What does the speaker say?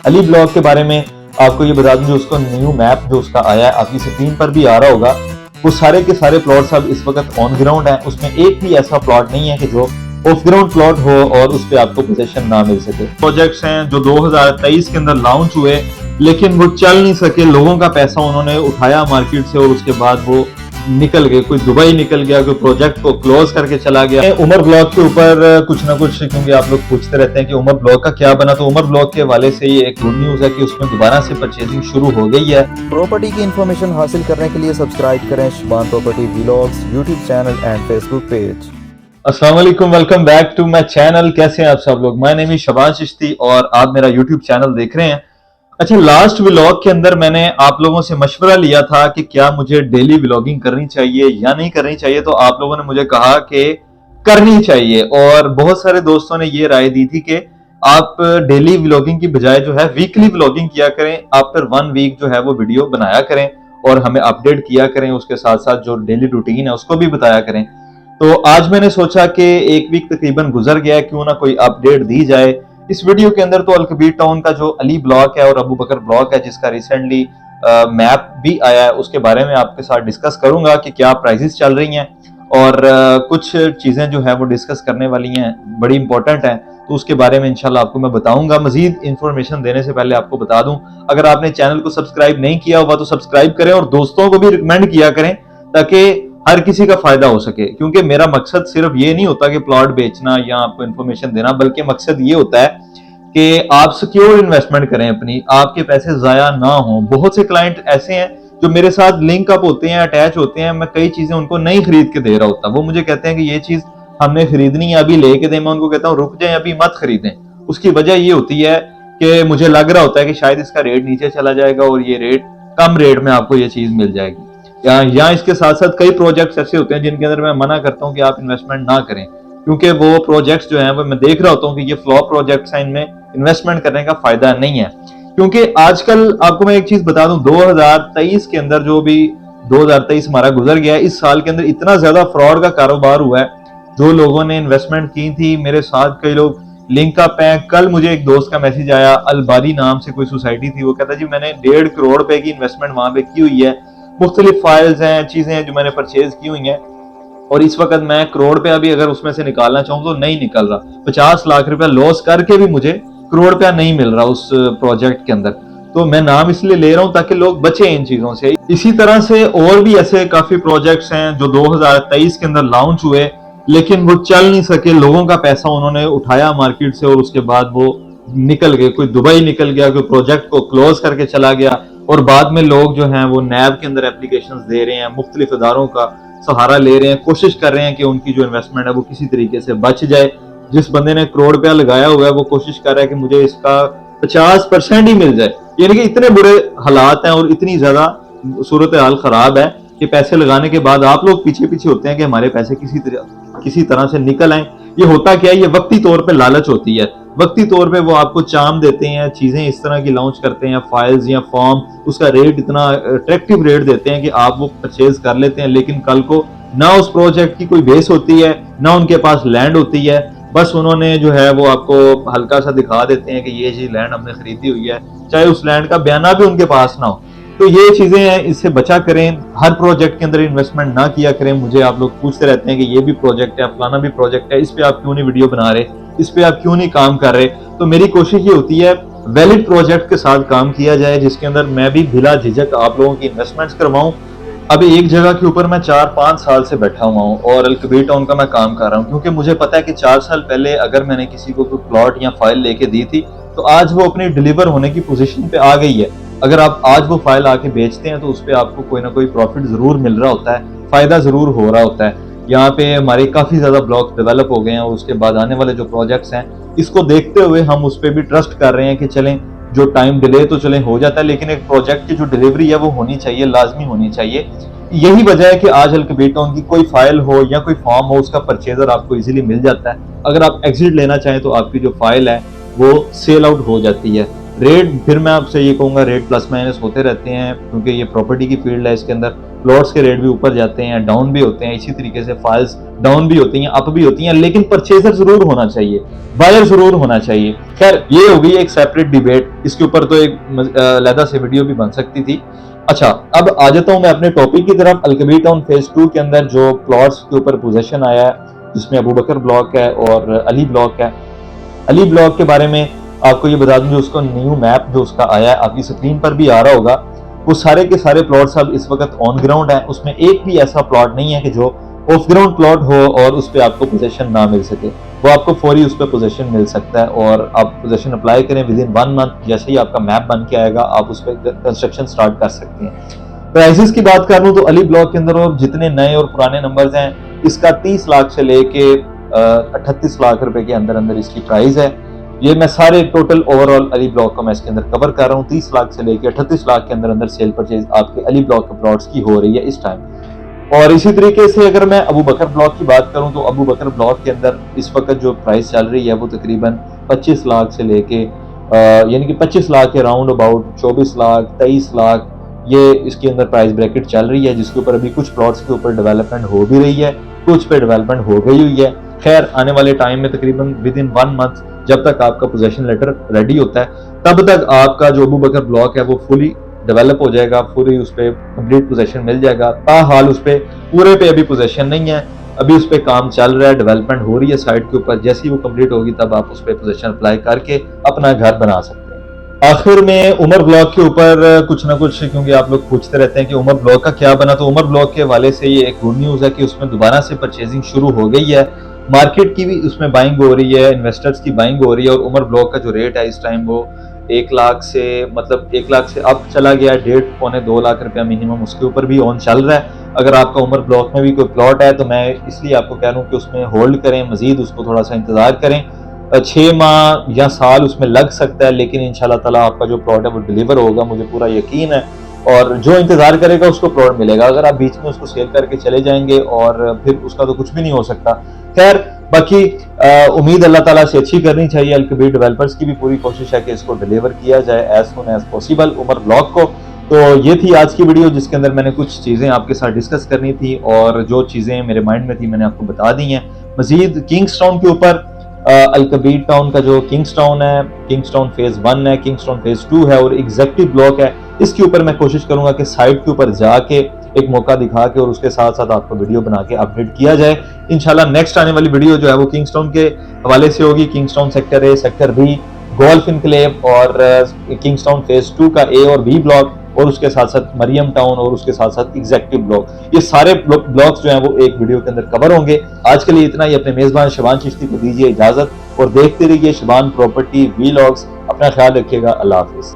Ali block के बारे में आपको ये बता दूं, जो उसका न्यू मैप जो उसका आया है, आपकी स्क्रीन पर भी आ रहा होगा, वो सारे के सारे प्लॉट्स अब इस वक्त ऑन ग्राउंड है। उसमें एक भी ऐसा प्लॉट नहीं है कि जो ऑफ ग्राउंड प्लॉट हो और उस पे आपको पोजीशन ना मिल सके। प्रोजेक्ट्स हैं जो 2023 के अंदर लॉन्च हुए लेकिन वो चल नहीं सके, लोगों का पैसा उन्होंने उठाया मार्केट से और उसके बाद वो निकल गए। कोई दुबई निकल गया, कोई प्रोजेक्ट को क्लोज करके चला गया। उमर ब्लॉक के ऊपर कुछ ना कुछ, क्योंकि आप लोग पूछते रहते हैं कि उमर ब्लॉक का क्या बना, तो उमर ब्लॉक के हवाले से ये एक गुड न्यूज है कि उसमें दोबारा से परचेजिंग शुरू हो गई है। प्रॉपर्टी की इंफॉर्मेशन हासिल करने के लिए सब्सक्राइब करें Shuban property vlogs YouTube channel and Facebook page. अस्सलाम वालेकुम, welcome back to my channel. कैसे हैं आप सब लोग? My name is Shaban Chishti और आप मेरा यूट्यूब चैनल देख रहे हैं। अच्छा, लास्ट व्लॉग के अंदर मैंने आप लोगों से मशवरा लिया था कि क्या मुझे डेली व्लॉगिंग करनी चाहिए या नहीं करनी चाहिए, तो आप लोगों ने मुझे कहा कि करनी चाहिए और बहुत सारे दोस्तों ने ये राय दी थी कि आप डेली व्लॉगिंग की बजाय जो है वीकली व्लॉगिंग किया करें। आफ्टर 1 वीक जो है वो वीडियो बनाया करें और हमें अपडेट किया करें, उसके साथ साथ जो डेली रूटीन है उसको भी बताया करें। तो आज मैंने सोचा कि 1 वीक तकरीबन गुजर गया है, क्यों ना कोई अपडेट दी जाए। इस वीडियो के अंदर तो अलकबीर टाउन का जो अली ब्लॉक है और अबू बकर ब्लॉक है, जिसका रिसेंटली मैप भी आया है, उसके बारे में आपके साथ डिस्कस करूंगा कि क्या प्राइसेस चल रही हैं और कुछ चीजें जो है वो डिस्कस करने वाली हैं, बड़ी इंपॉर्टेंट हैं, तो उसके बारे में इंशाल्लाह आपको मैं बताऊंगा। मजीद इंफॉर्मेशन देने से पहले आपको बता दूं, अगर आपने चैनल को सब्सक्राइब नहीं किया हुआ तो सब्सक्राइब करें और दोस्तों को भी रिकमेंड किया करें ताकि हर किसी का फायदा हो सके। क्योंकि मेरा मकसद सिर्फ ये नहीं होता कि प्लॉट बेचना या आपको इन्फॉर्मेशन देना, बल्कि मकसद ये होता है कि आप सिक्योर इन्वेस्टमेंट करें अपनी, आपके पैसे जाया ना हो। बहुत से क्लाइंट ऐसे हैं जो मेरे साथ लिंक अप होते हैं, अटैच होते हैं, मैं कई चीजें उनको नहीं खरीद के दे रहा होता, वो मुझे कहते हैं कि ये चीज हमने खरीदनी है, अभी लेके दे। मैं उनको कहता हूँ रुक जाए, अभी मत खरीदें। उसकी वजह ये होती है कि मुझे लग रहा होता है कि शायद इसका रेट नीचे चला जाएगा और ये रेट कम रेट में आपको ये चीज मिल जाएगी। या इसके साथ साथ कई प्रोजेक्ट्स ऐसे होते हैं जिनके अंदर मैं मना करता हूं कि आप इन्वेस्टमेंट ना करें, क्योंकि वो प्रोजेक्ट्स जो हैं वो मैं देख रहा होता हूं कि ये फ्लॉप प्रोजेक्ट्स हैं, इनमें इन्वेस्टमेंट करने का फायदा नहीं है। क्योंकि आजकल आपको मैं एक चीज बता दूं, 2023 के अंदर जो भी 2023 हमारा गुजर गया है, इस साल के अंदर इतना ज्यादा फ्रॉड का कारोबार हुआ है। जो लोगों ने इन्वेस्टमेंट की थी, मेरे साथ कई लोग लिंक अप हैं। कल मुझे एक दोस्त का मैसेज आया, अलबारी नाम से कोई सोसाइटी थी, वो कहता जी मैंने 1.5 करोड़ रुपए की इन्वेस्टमेंट वहां पे की हुई है, मुख्तलिफ फाइल्स हैं, चीजें हैं जो मैंने परचेज की हुई हैं और इस वक्त मैं करोड़ रुपया भी अगर उसमें से निकालना चाहूँ तो नहीं निकल रहा। 50 लाख रुपया लॉस करके भी मुझे करोड़ रुपया नहीं मिल रहा उस प्रोजेक्ट के अंदर। तो मैं नाम इसलिए ले रहा हूं ताकि लोग बचे इन चीजों से। इसी तरह से और भी ऐसे काफी प्रोजेक्ट्स हैं जो 2023 के अंदर लॉन्च हुए लेकिन वो चल नहीं सके, लोगों का पैसा उन्होंने उठाया मार्केट से और उसके बाद वो निकल गए। कोई दुबई निकल गया, कोई प्रोजेक्ट को क्लोज करके चला गया और बाद में लोग जो हैं वो नैब के अंदर एप्लीकेशंस दे रहे हैं, मुख्तलिफ इदारों का सहारा ले रहे हैं, कोशिश कर रहे हैं कि उनकी जो इन्वेस्टमेंट है वो किसी तरीके से बच जाए। जिस बंदे ने करोड़ रुपया लगाया हुआ है वो कोशिश कर रहा है कि मुझे इसका 50% ही मिल जाए। यानी कि इतने बुरे हालात हैं और इतनी ज्यादा सूरत हाल खराब है कि पैसे लगाने के बाद आप लोग पीछे पीछे होते हैं कि हमारे पैसे किसी तरह से निकल आए। ये होता क्या है, ये वक्ती तौर पे लालच होती है। वक्ती तौर पे वो आपको चाम देते हैं, चीजें इस तरह की लॉन्च करते हैं, फाइल्स या फॉर्म, उसका रेट इतना अट्रैक्टिव रेट देते हैं कि आप वो परचेज कर लेते हैं। लेकिन कल को ना उस प्रोजेक्ट की कोई बेस होती है, ना उनके पास लैंड होती है, बस उन्होंने जो है वो आपको हल्का सा दिखा देते हैं कि ये जी लैंड हमने खरीदी हुई है, चाहे उस लैंड का बयाना भी उनके पास ना हो। तो ये चीजें हैं, इससे बचा करें। हर प्रोजेक्ट के अंदर इन्वेस्टमेंट ना किया करें। मुझे आप लोग पूछते रहते हैं कि ये भी प्रोजेक्ट है, फलाना भी प्रोजेक्ट है, इस पे आप क्यों नहीं वीडियो बना रहे, इस पे आप क्यों नहीं काम कर रहे। तो मेरी कोशिश ये होती है वैलिड प्रोजेक्ट के साथ काम किया जाए, जिसके अंदर मैं भी बिला झिझक आप लोगों की इन्वेस्टमेंट्स करवाऊं। अभी एक जगह के ऊपर मैं 4-5 साल से बैठा हुआ हूँ और अलकबीर टाउन का मैं काम कर रहा हूँ, क्योंकि मुझे पता है कि 4 साल पहले अगर मैंने किसी को कोई प्लॉट या फाइल लेके दी थी तो आज वो अपनी डिलीवर होने की पोजीशन पे आ गई है। अगर आप आज वो फाइल आके बेचते हैं तो उस पर आपको कोई ना कोई प्रॉफिट जरूर मिल रहा होता है, फायदा जरूर हो रहा होता है। यहाँ पे हमारे काफी ज्यादा ब्लॉक्स डेवलप हो गए हैं और उसके बाद आने वाले जो प्रोजेक्ट्स हैं, इसको देखते हुए हम उस पर भी ट्रस्ट कर रहे हैं कि चलें, जो टाइम डिले तो चलें हो जाता है, लेकिन एक प्रोजेक्ट की जो डिलीवरी है वो होनी चाहिए, लाजमी होनी चाहिए। यही वजह है कि आज अलकबीर टाउन की कोई फाइल हो या कोई फॉर्म हो, उसका परचेजर आपको इजीली मिल जाता है। अगर आप एग्जिट लेना चाहें तो आपकी जो फाइल है वो सेल आउट हो जाती है। रेट फिर मैं आपसे ये कहूंगा, रेट प्लस माइनस होते रहते हैं, क्योंकि ये प्रॉपर्टी की फील्ड है। इसके अंदर प्लॉट्स के रेट भी ऊपर जाते हैं, डाउन भी होते हैं, इसी तरीके से फाइल्स डाउन भी होती हैं, अप भी होती हैं, लेकिन परचेजर जरूर होना चाहिए, बायर जरूर होना चाहिए। खैर ये होगी एक सेपरेट डिबेट। इसके ऊपर तो एक अलहदा से वीडियो भी बन सकती थी। अच्छा, अब आ जाता हूँ मैं अपने टॉपिक की तरफ। अलकबीर टाउन फेज 2 के अंदर जो प्लॉट्स के ऊपर पोजीशन आया है, जिसमें अबू बकर ब्लॉक है और अली ब्लॉक है। अली ब्लॉक के बारे में आपको ये बता दूं, जो उसका न्यू मैप जो उसका आया है, आपकी स्क्रीन पर भी आ रहा होगा, वो सारे के सारे प्लॉट्स अब इस वक्त ऑन ग्राउंड है। उसमें एक भी ऐसा प्लॉट नहीं है कि जो ऑफ ग्राउंड प्लॉट हो और उस पर आपको पोजीशन ना मिल सके। वो आपको फौरी उस पर पोजीशन मिल सकता है और आप पोजीशन अप्लाई करें, विद इन 1 मंथ जैसे ही आपका मैप बन के आएगा आप उस पर कंस्ट्रक्शन स्टार्ट कर सकते हैं। प्राइसेस की बात कर लूं तो अली ब्लॉक के अंदर और जितने नए और पुराने नंबर्स हैं, इसका 30 लाख से लेके 38 लाख रुपए के अंदर अंदर इसकी प्राइस है। ये मैं सारे टोटल ओवरऑल अली ब्लॉक को मैं इसके अंदर कवर कर रहा हूँ। 30 लाख से लेके 38 लाख के अंदर अंदर सेल परचेज आपके अली ब्लॉक के प्लॉट्स की हो रही है इस टाइम। और इसी तरीके से अगर मैं अबू बकर ब्लॉक की बात करूं तो अबू बकर ब्लॉक के अंदर इस वक्त जो प्राइस चल रही है वो तकरीबन 25 लाख से लेके यानी कि 25 लाख के राउंड अबाउट 24 लाख 23 लाख ये इसके अंदर प्राइस ब्रैकेट चल रही है, जिसके ऊपर अभी कुछ प्लॉट्स के ऊपर डेवलपमेंट हो भी रही है, कुछ पे डेवलपमेंट हो गई हुई है। खैर, आने वाले टाइम में तकरीबन विद इन 1 मंथ जब तक आपका पोजेशन लेटर रेडी होता है, तब तक आपका जो अबू बकर ब्लॉक है वो फुली डेवलप हो जाएगा, पूरी उस पर कंप्लीट पोजीशन मिल जाएगा। ताहाल उस पर पूरे पे अभी पोजीशन नहीं है, अभी उस पर काम चल रहा है, डेवलपमेंट हो रही है साइट के ऊपर। जैसी वो कंप्लीट होगी तब आप उस पर पोजीशन अप्लाई करके अपना घर बना सकते हैं। आखिर में उमर ब्लॉक के ऊपर कुछ ना कुछ, क्योंकि आप लोग पूछते रहते हैं कि उमर ब्लॉक का क्या बना, तो उमर ब्लॉक के हवाले से ये एक गुड न्यूज है कि उसमें दोबारा से परचेजिंग शुरू हो गई है। मार्केट की भी उसमें बाइंग हो रही है, इन्वेस्टर्स की बाइंग हो रही है। और उमर ब्लॉक का जो रेट है इस टाइम वो 1 लाख से अब चला गया है 1.5-2 लाख रुपया मिनिमम, उसके ऊपर भी ऑन चल रहा है। अगर आपका उमर ब्लॉक में भी कोई प्लॉट है तो मैं इसलिए आपको कह रहा हूँ कि उसमें होल्ड करें, मजीद उसको थोड़ा सा इंतजार करें। 6 माह या साल उसमें लग सकता है, लेकिन इंशाल्लाह ताला आपका जो प्लॉट है वो डिलीवर होगा, मुझे पूरा यकीन है। और जो इंतजार करेगा उसको प्लॉट मिलेगा। अगर आप बीच में उसको सेल करके चले जाएंगे और फिर उसका तो कुछ भी नहीं हो सकता। खैर, बाकी उम्मीद अल्लाह ताला से अच्छी करनी चाहिए। अलकबीर डेवलपर्स की भी पूरी कोशिश है कि इसको डिलीवर किया जाए as soon as possible Umar block को। तो ये थी आज की वीडियो, जिसके अंदर मैंने कुछ चीज़ें आपके साथ डिस्कस करनी थी और जो चीज़ें मेरे माइंड में थी मैंने आपको बता दी हैं। मजीद किंग्सटाउन के ऊपर अलकबीर टाउन का जो किंग्सटाउन है, किंग्सटाउन फेज 1 है, किंग्सटाउन फेज 2 है और एग्जेक्टिव ब्लॉक है, इसके ऊपर मैं कोशिश करूंगा कि साइट के ऊपर जाके एक मौका दिखा के और उसके साथ साथ आपको वीडियो बना के अपडेट किया जाए। इंशाल्लाह नेक्स्ट आने वाली वीडियो जो है वो किंग्सटाउन के हवाले से होगी। Kingstown sector A, sector B, golf enclave और किंग्सटाउन फेज 2 का ए और बी ब्लॉक, और उसके साथ साथ मरियम टाउन और उसके साथ साथ एग्जेक्टिव ब्लॉक, ये सारे ब्लॉक्स जो हैं वो एक वीडियो के अंदर कवर होंगे। आज के लिए इतना ही। अपने मेजबान शबान चिश्ती को दीजिए इजाजत और देखते रहिए शबान प्रॉपर्टी व्लॉग्स। अपना ख्याल रखिएगा। अल्लाह हाफिज।